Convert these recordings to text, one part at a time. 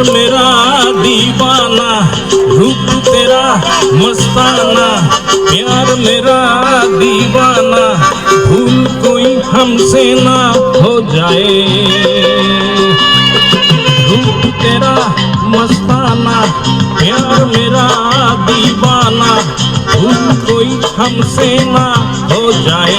मेरा दीवाना, रूप तेरा मस्ताना। प्यार मेरा दीवाना, भूल कोई हमसे ना हो जाए। रूप तेरा मस्ताना, प्यार मेरा दीवाना, भूल कोई हमसे ना हो जाए।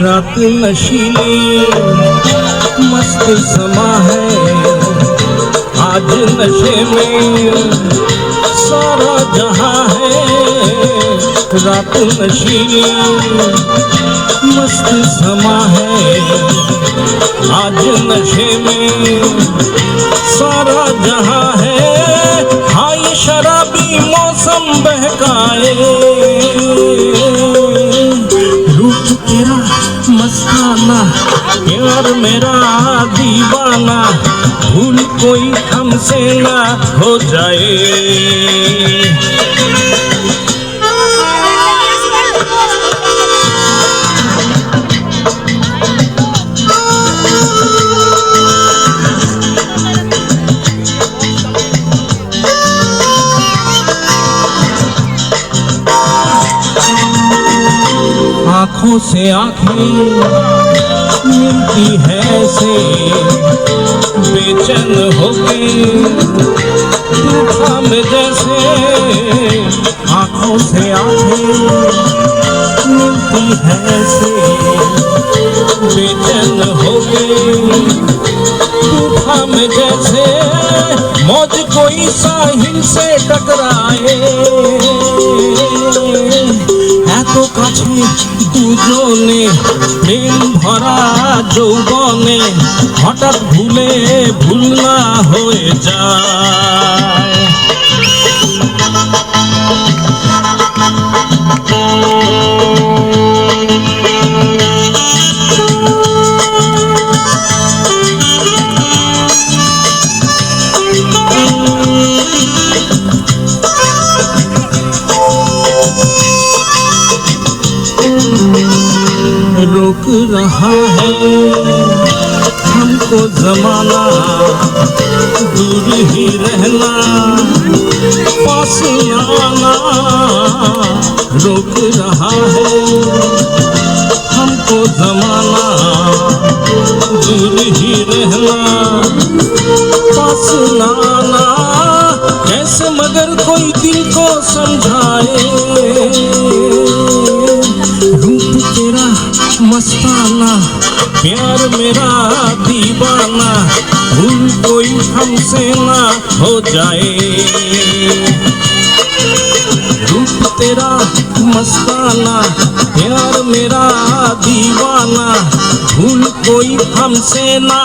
रात नशीली मस्त समा है, आज नशे में सारा जहां है। रात नशीली मस्त समा है, आज नशे में सारा जहां है। हाय शराबी मौसम बहकाए, रूप तेरा मस्ताना, प्यार मेरा दीवाना, भूल कोई हमसे ना हो जाए। आँखों से आँखें मिलती है ऐसे, बेचैन होके तूफान में जैसे। आँखों से आँखें मिलती है ऐसे, बेचैन होके तूफान में जैसे। मौज कोई साहिल से टकराए, এত কাছে দুজনে প্রেম ভরা যৌবনে, হঠাৎ ভুলে ভুল না হয়ে যায়। रोक रहा है हमको जमाना, दूर ही रहना पास आना। रोक रहा है हमको जमाना, दूर ही रहना पास आना। कैसे मगर कोई दिल को समझाए, रूप तेरा मस्ताना, प्यार मेरा दीवाना, भूल कोई हमसे ना हो जाए। रूप तेरा मस्ताना, प्यार मेरा दीवाना, भूल कोई हमसे ना